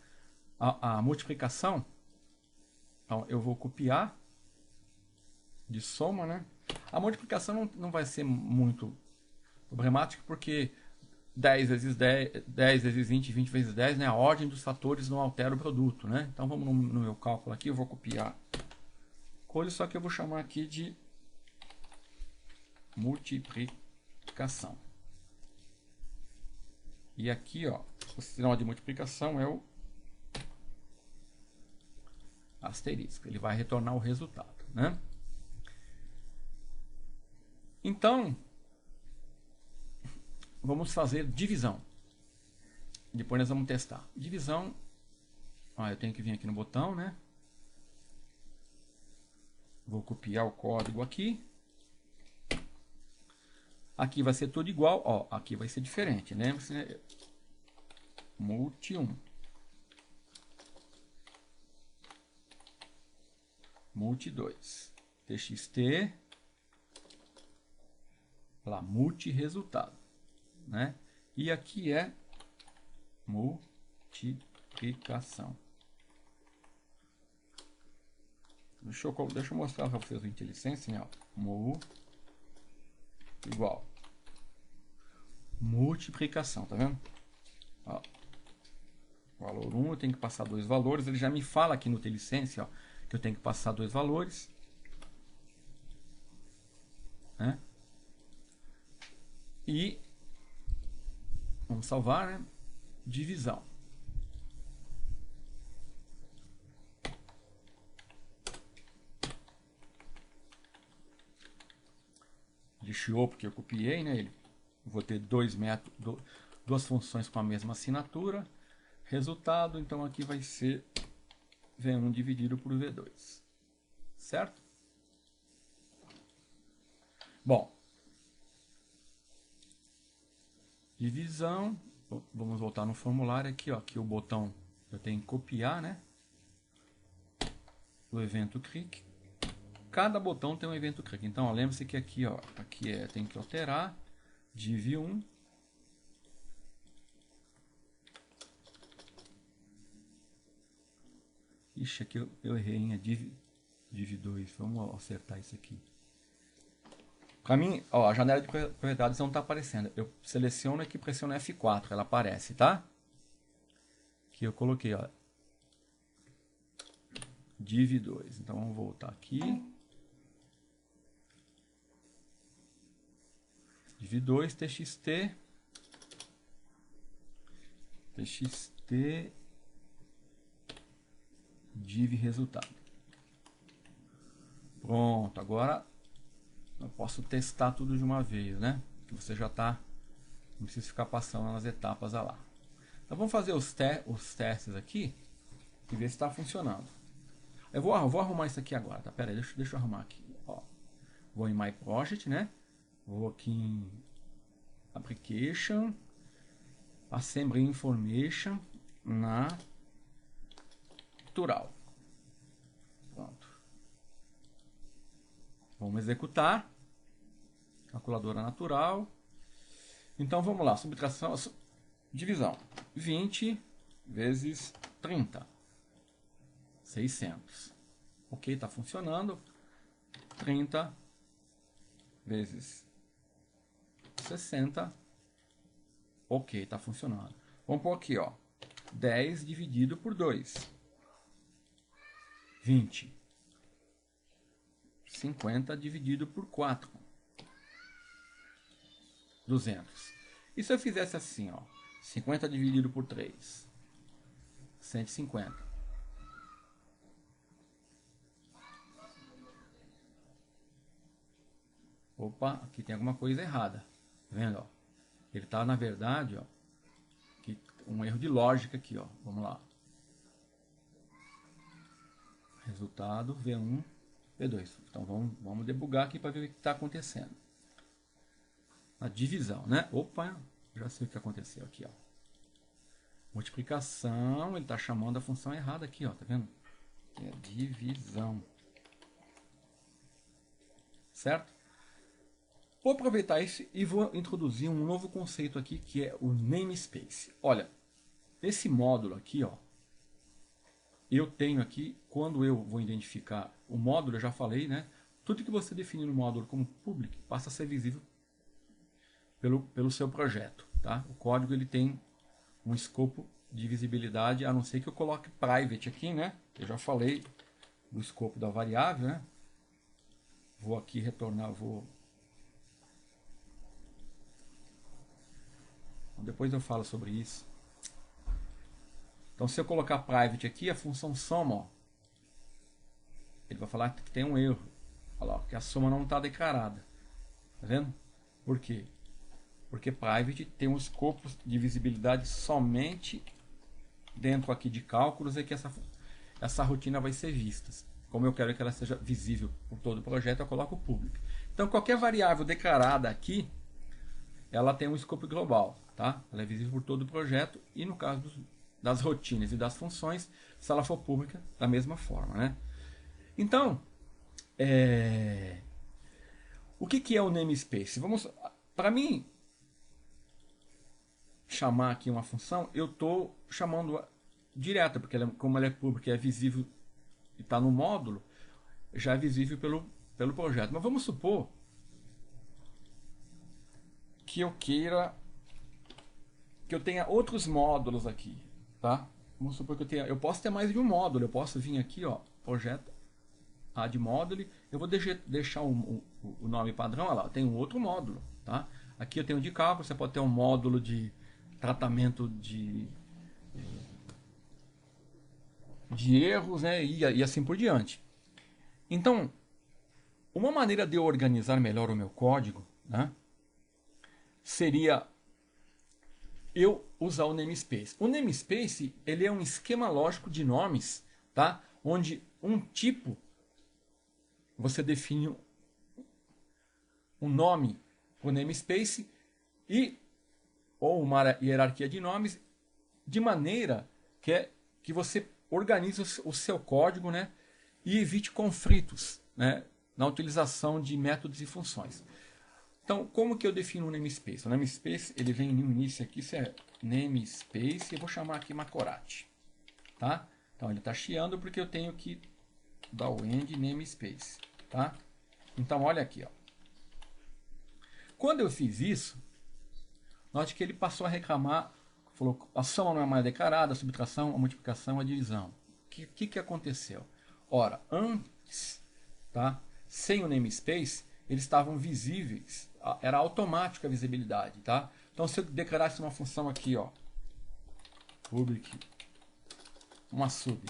A multiplicação, então, eu vou copiar de soma, né? A multiplicação não vai ser muito problemática, porque 10 vezes 10, 10 vezes 20, 20 vezes 10, né? A ordem dos fatores não altera o produto, né? Então vamos no meu cálculo aqui, eu vou copiar coisa, só que eu vou chamar aqui de multiplicação. E aqui, ó, o sinal de multiplicação é o asterisco. Ele vai retornar o resultado, né? Então, vamos fazer divisão. Depois nós vamos testar. Divisão, ó, eu tenho que vir aqui no botão, né? Vou copiar o código aqui. Aqui vai ser tudo igual, ó, aqui vai ser diferente, lembre-se, né? Multi 1. Multi 2. TXT. Lá, multi resultado, né? E aqui é multiplicação. Deixa eu mostrar para vocês o IntelliSense, né? Igual. Multiplicação, tá vendo? Ó, valor 1, eu tenho que passar dois valores. Ele já me fala aqui no IntelliSense, ó, que eu tenho que passar dois valores, né? E Vamos salvar, né? Divisão. De chiou porque eu copiei, né? Vou ter duas funções com a mesma assinatura. Resultado, então aqui vai ser V1 dividido por V2. Certo? Bom. Divisão. Vamos voltar no formulário aqui, ó. Aqui o botão eu tenho que copiar, né? O evento click. Cada botão tem um evento click. Então, lembre-se que aqui, ó, tem que alterar div1. Ixi, aqui eu errei em div2. Vamos acertar isso aqui. Para mim, ó, a janela de propriedades não está aparecendo. Eu seleciono aqui e pressiono F4, ela aparece, tá? Aqui eu coloquei, ó, div2. Então vamos voltar aqui. Div2 txt div resultado. Pronto, agora eu posso testar tudo de uma vez, né? Que você já tá, não precisa ficar passando nas etapas lá. Então vamos fazer os testes aqui e ver se está funcionando. Eu vou arrumar isso aqui agora, tá? Pera aí, deixa eu arrumar aqui. Ó, vou em My Project, né? Vou aqui em Application, Assembly Information, natural. Pronto. Vamos executar. Calculadora natural. Então vamos lá, subtração, divisão. 20 vezes 30. 600. Ok, está funcionando. 30 vezes 60. Ok, está funcionando. Vamos pôr aqui, ó. 10 dividido por 2. 20. 50 dividido por 4. 200. E se eu fizesse assim, ó. 50 dividido por 3. 150. Opa, aqui tem alguma coisa errada. Tá vendo, ó? Ele está, na verdade, ó, aqui, um erro de lógica aqui, ó. Vamos lá. Resultado V1, V2. Então vamos debugar aqui para ver o que está acontecendo. A divisão, né? Opa, já sei o que aconteceu aqui, ó. Multiplicação, ele está chamando a função errada aqui, ó. Tá vendo? É divisão. Certo? Vou aproveitar isso e vou introduzir um novo conceito aqui, que é o namespace. Olha, esse módulo aqui, ó, eu tenho aqui, quando eu vou identificar o módulo, eu já falei, né? Tudo que você definir no módulo como public passa a ser visível pelo seu projeto, tá? O código ele tem um escopo de visibilidade, a não ser que eu coloque private aqui, né? Eu já falei do escopo da variável, né? Vou aqui retornar, depois eu falo sobre isso. Então, se eu colocar private aqui, a função soma, ó, ele vai falar que tem um erro. Olha lá, que a soma não está declarada. Tá vendo? Por quê? Porque private tem um escopo de visibilidade somente dentro aqui de cálculos, é que essa rotina vai ser vista. Como eu quero que ela seja visível por todo o projeto, eu coloco public. Então, qualquer variável declarada aqui, ela tem um escopo global, tá? Ela é visível por todo o projeto e no caso das rotinas e das funções, se ela for pública, da mesma forma, né? Então, o que é o namespace? Para mim chamar aqui uma função, eu estou chamando direta, porque como ela é pública e é visível e está no módulo, já é visível pelo projeto. Mas vamos supor que eu queira que eu tenha outros módulos aqui, tá? Vamos supor que eu posso ter mais de um módulo. Eu posso vir aqui, ó, projeto add module. Eu vou deixar o nome padrão, olha lá, eu tenho um outro módulo, tá? Aqui eu tenho de cálculo, você pode ter um módulo de tratamento de erros, né, e assim por diante. Então, uma maneira de eu organizar melhor o meu código, né, seria eu usar o namespace. O namespace, ele é um esquema lógico de nomes, tá? Onde um tipo, você define um nome com namespace ou uma hierarquia de nomes, de maneira que você organize o seu código, né, e evite conflitos, né, na utilização de métodos e funções. Então, como que eu defino o namespace? O namespace, ele vem no início aqui, isso é namespace, eu vou chamar aqui Macorati, tá? Então, ele está chiando porque eu tenho que dar o end namespace, tá? Então, olha aqui, ó. Quando eu fiz isso, note que ele passou a reclamar, falou, a soma não é mais declarada, a subtração, a multiplicação, a divisão. O que aconteceu? Ora, antes, tá, sem o namespace, eles estavam visíveis, era automática a visibilidade, tá? Então, se eu declarasse uma função aqui, ó, public, uma sub,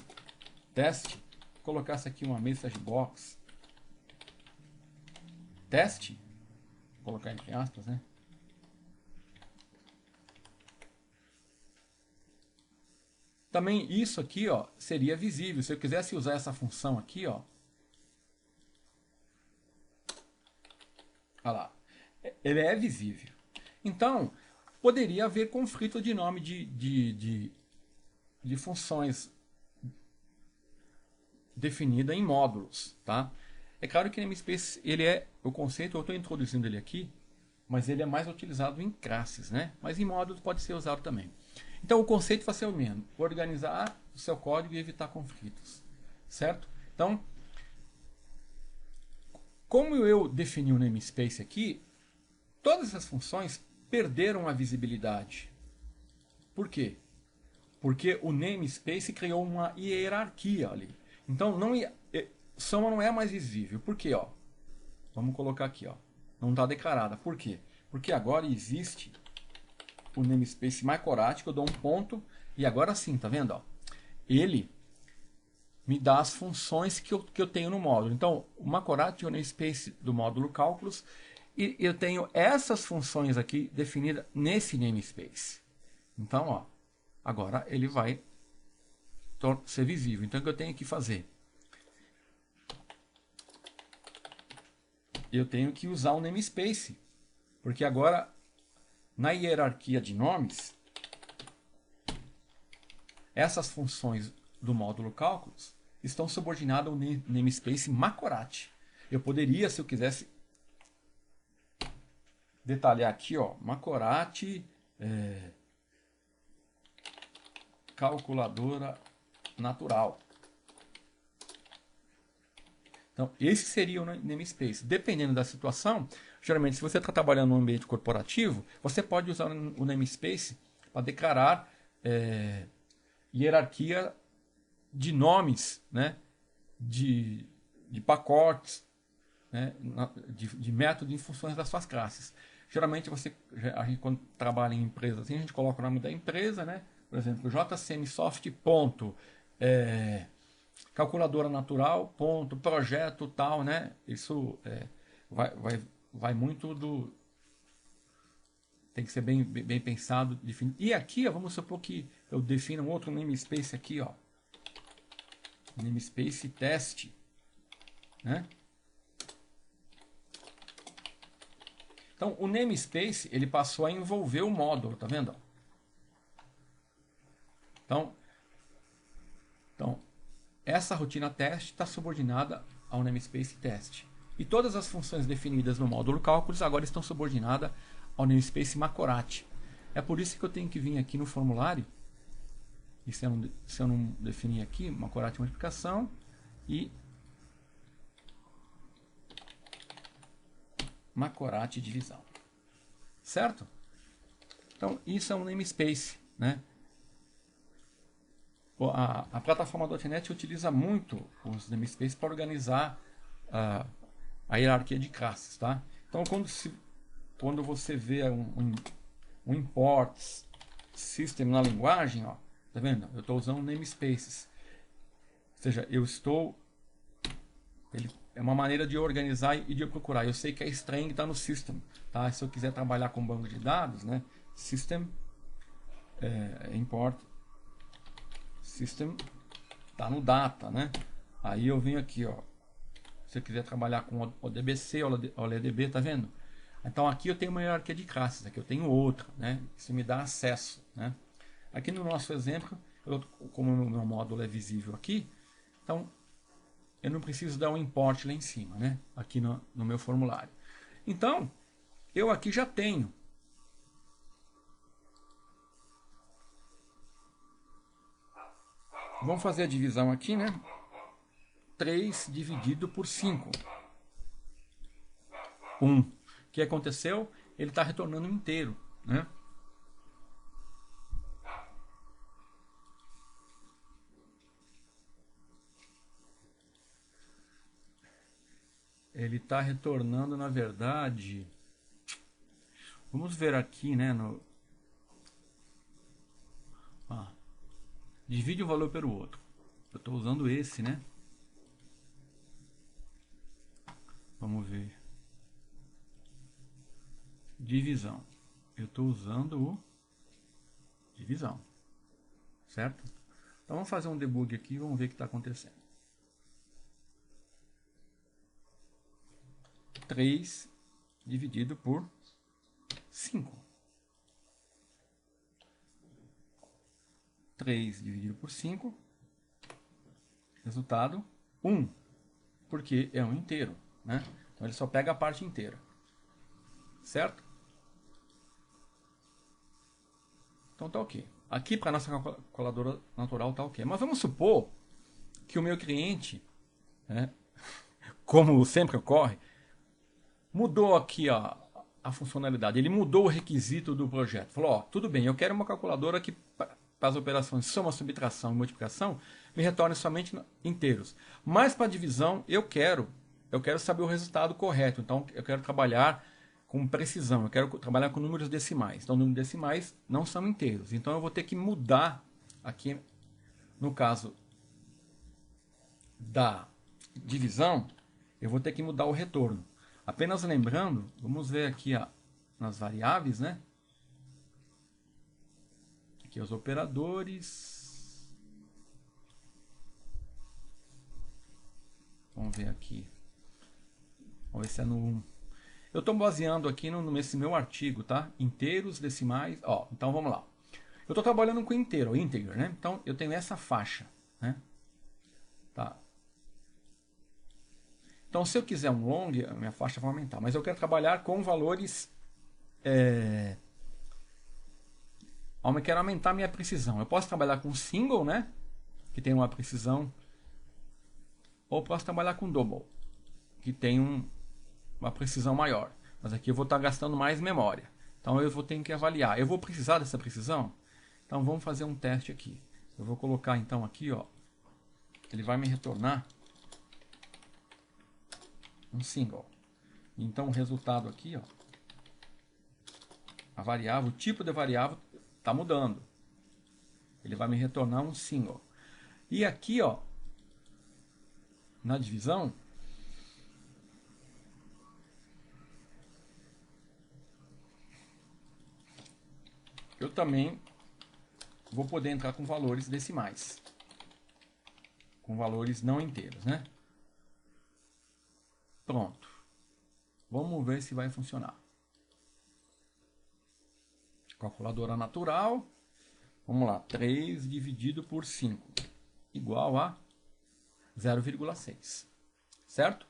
teste, colocasse aqui uma message box, teste, vou colocar entre aspas, né? Também isso aqui, ó, seria visível. Se eu quisesse usar essa função aqui, ó, olha lá, ele é visível. Então, poderia haver conflito de nome de funções definida em módulos, tá? É claro que namespace, ele é o conceito, eu estou introduzindo ele aqui, mas ele é mais utilizado em classes, né? Mas em módulos pode ser usado também. Então o conceito vai ser o mesmo, organizar o seu código e evitar conflitos, certo? Então, como eu defini o namespace aqui, todas as funções perderam a visibilidade. Por quê? Porque o namespace criou uma hierarquia ali. Então, soma não é mais visível. Por quê? Ó? Vamos colocar aqui. Ó. Não está declarada. Por quê? Porque agora existe o namespace Macorati, que eu dou um ponto, e agora sim, tá vendo? Ó? Ele me dá as funções que eu tenho no módulo. Então, o Macorati é o namespace do módulo cálculos, e eu tenho essas funções aqui definidas nesse namespace. Então, ó, agora ele vai ser visível. Então, o que eu tenho que fazer? Eu tenho que usar o namespace, porque agora, na hierarquia de nomes, essas funções do módulo cálculos estão subordinadas ao namespace Macorati. Eu poderia, se eu quisesse, detalhar aqui, ó, Macorati, calculadora natural. Então, esse seria o namespace. Dependendo da situação, geralmente, se você está trabalhando no ambiente corporativo, você pode usar o namespace para declarar hierarquia de nomes, né, de pacotes, né, de métodos em funções das suas classes. Geralmente, a gente, quando trabalha em empresas assim, a gente coloca o nome da empresa, né? Por exemplo, JCMsoft. Calculadora natural, projeto tal, né? Isso vai muito do... Tem que ser bem pensado, definido. E aqui, ó, vamos supor que eu defino um outro namespace aqui, ó. Namespace teste, né? Então, o namespace, ele passou a envolver o módulo, tá vendo? Então, essa rotina teste está subordinada ao namespace teste. E todas as funções definidas no módulo cálculos agora estão subordinadas ao namespace Macorati. É por isso que eu tenho que vir aqui no formulário, e se eu não definir aqui, Macorati multiplicação e Macorati divisão. Certo? Então, isso é um namespace, né? A plataforma .NET utiliza muito os namespaces para organizar a hierarquia de classes, tá? Então, quando você vê um imports system na linguagem, ó, tá vendo? Eu estou usando namespaces. Ou seja, ele é uma maneira de organizar e de procurar. Eu sei que a string está no system, tá? Se eu quiser trabalhar com banco de dados, né? System import system tá no data, né? Aí eu venho aqui, ó. Se eu quiser trabalhar com ODBC, OLEDB, tá vendo? Então aqui eu tenho uma hierarquia de classes, aqui eu tenho outra, né? Isso me dá acesso, né? Aqui no nosso exemplo, como o meu módulo é visível aqui, então eu não preciso dar um import lá em cima, né? Aqui no meu formulário. Então, eu aqui já tenho. Vamos fazer a divisão aqui, né? 3 dividido por 5. 1. O que aconteceu? Ele está retornando inteiro, né? Ele está retornando, na verdade... Vamos ver aqui, né? Divide um valor pelo outro. Eu estou usando esse, né? Vamos ver. Divisão. Eu estou usando o divisão. Certo? Então vamos fazer um debug aqui e vamos ver o que está acontecendo. 3 dividido por 5. 3 dividido por 5. Resultado 1. Porque é um inteiro, né? Então ele só pega a parte inteira. Certo? Então tá ok. Aqui para a nossa calculadora natural tá ok. Mas vamos supor que o meu cliente, né, como sempre ocorre, mudou aqui a funcionalidade. Ele mudou o requisito do projeto. Falou, ó, tudo bem, eu quero uma calculadora que para as operações soma, subtração e multiplicação me retorne somente inteiros. Mas para divisão eu quero saber o resultado correto. Então eu quero trabalhar com precisão. Eu quero trabalhar com números decimais. Então números decimais não são inteiros. Então eu vou ter que mudar aqui, no caso da divisão, eu vou ter que mudar o retorno. Apenas lembrando, vamos ver aqui nas variáveis, né? Aqui os operadores. Vamos ver aqui. Vamos ver se é no 1. Eu estou baseando aqui nesse meu artigo, tá? Inteiros, decimais. Ó, então vamos lá. Eu estou trabalhando com inteiro, integer, né? Então eu tenho essa faixa, né? Tá. Então se eu quiser um long, a minha faixa vai aumentar. Mas eu quero trabalhar com valores... Eu quero aumentar a minha precisão. Eu posso trabalhar com single, né? Que tem uma precisão. Ou posso trabalhar com double, que tem uma precisão maior. Mas aqui eu vou estar gastando mais memória. Então eu vou ter que avaliar. Eu vou precisar dessa precisão? Então vamos fazer um teste aqui. Eu vou colocar então aqui, ó. Ele vai me retornar um single. Então o resultado aqui, ó. A variável, o tipo de variável está mudando. Ele vai me retornar um single. E aqui, ó, na divisão, eu também vou poder entrar com valores decimais, com valores não inteiros, né? Pronto. Vamos ver se vai funcionar. Calculadora natural. Vamos lá. 3 dividido por 5 igual a 0,6. Certo?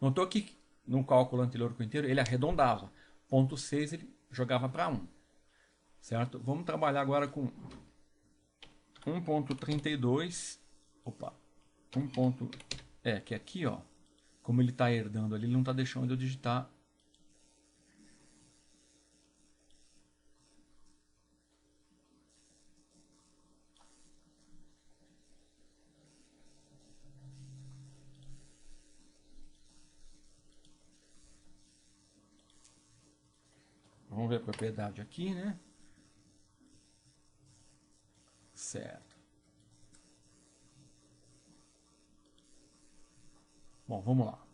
Notou que no cálculo anterior com o inteiro ele arredondava. 0,6 ele jogava para 1. Certo? Vamos trabalhar agora com 1.32. Opa. Que aqui, ó, como ele está herdando ali, ele não está deixando eu digitar. Vamos ver a propriedade aqui, né? Certo. Bom, vamos lá.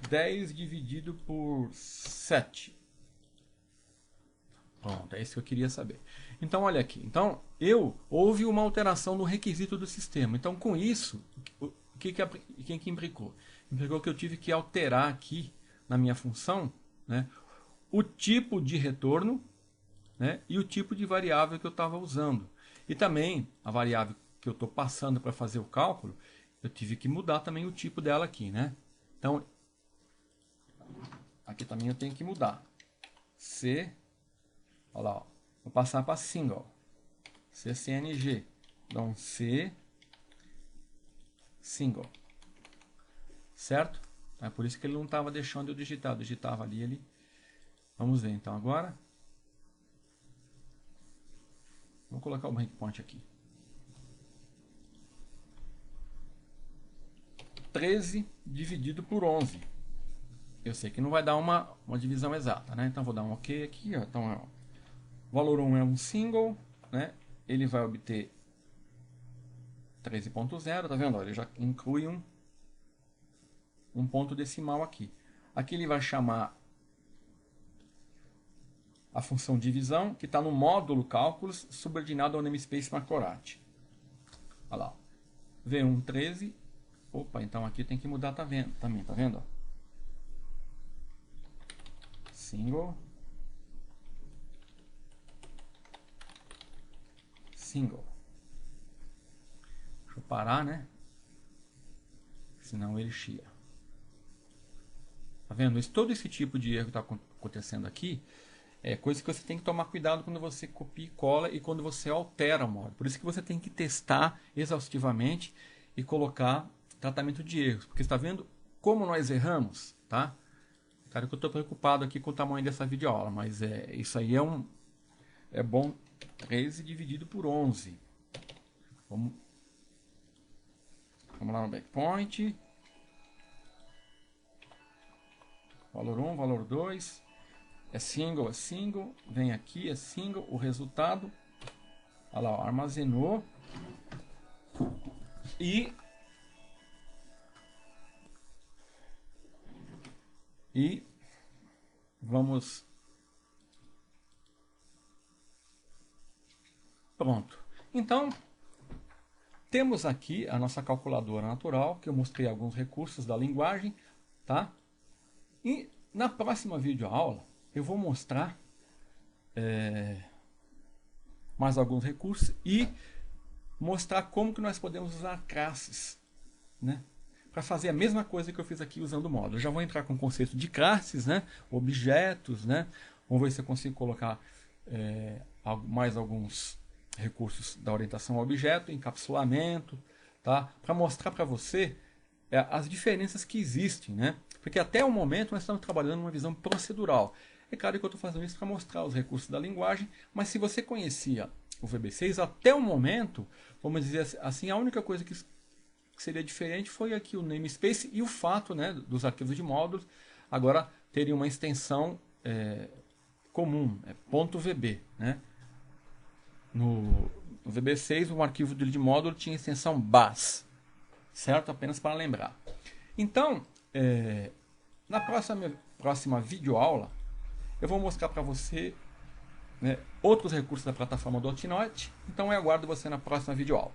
10 dividido por 7. Pronto, é isso que eu queria saber. Então, olha aqui. Então, houve uma alteração no requisito do sistema. Então, com isso, quem que implicou? Implicou que eu tive que alterar aqui, na minha função, né, o tipo de retorno, né, e o tipo de variável que eu estava usando. E também, a variável que eu estou passando para fazer o cálculo, eu tive que mudar também o tipo dela aqui, né? Então, aqui também eu tenho que mudar. C, olha lá, ó, vou passar para single. CCNG. Então, C, single. Certo? É por isso que ele não estava deixando eu digitar. Eu digitava ali, ele... Vamos ver então agora. Vou colocar o breakpoint aqui. 13 dividido por 11. Eu sei que não vai dar uma divisão exata, né? Então vou dar um OK aqui, ó. Então, ó, o valor 1 é um single, né? Ele vai obter 13.0, tá vendo? Ele já inclui um ponto decimal aqui. Aqui ele vai chamar a função divisão, que está no módulo cálculos, subordinado ao namespace Macrorat. Olha lá. V1, 13. Opa, então aqui tem que mudar também, tá vendo? Single. Single. Deixa eu parar, né? Senão ele chia. Tá vendo? Todo esse tipo de erro que está acontecendo aqui é coisa que você tem que tomar cuidado quando você copia e cola e quando você altera o módulo. Por isso que você tem que testar exaustivamente e colocar tratamento de erros. Porque está vendo como nós erramos, tá? Cara, que eu estou preocupado aqui com o tamanho dessa videoaula, mas isso aí é bom. 13 dividido por 11. Vamos lá no breakpoint. Valor 1, valor 2. É single, vem aqui, é single, o resultado, olha lá, ó, armazenou e vamos, pronto. Então, temos aqui a nossa calculadora natural, que eu mostrei alguns recursos da linguagem, tá? E na próxima videoaula, eu vou mostrar mais alguns recursos e mostrar como que nós podemos usar classes, né, para fazer a mesma coisa que eu fiz aqui usando o módulo. Eu já vou entrar com o conceito de classes, né, objetos, né, vamos ver se eu consigo colocar mais alguns recursos da orientação ao objeto, encapsulamento, tá, para mostrar para você as diferenças que existem, né, porque até o momento nós estamos trabalhando uma visão procedural. É claro que eu estou fazendo isso para mostrar os recursos da linguagem, mas se você conhecia o VB6, até o momento, vamos dizer assim, a única coisa que seria diferente foi aqui o namespace e o fato, né, dos arquivos de módulos agora terem uma extensão comum, .vb. Né? No VB6, o arquivo de módulo tinha extensão bas, certo? Apenas para lembrar. Então, na próxima videoaula, eu vou mostrar para você, né, outros recursos da plataforma .NET. Então eu aguardo você na próxima videoaula.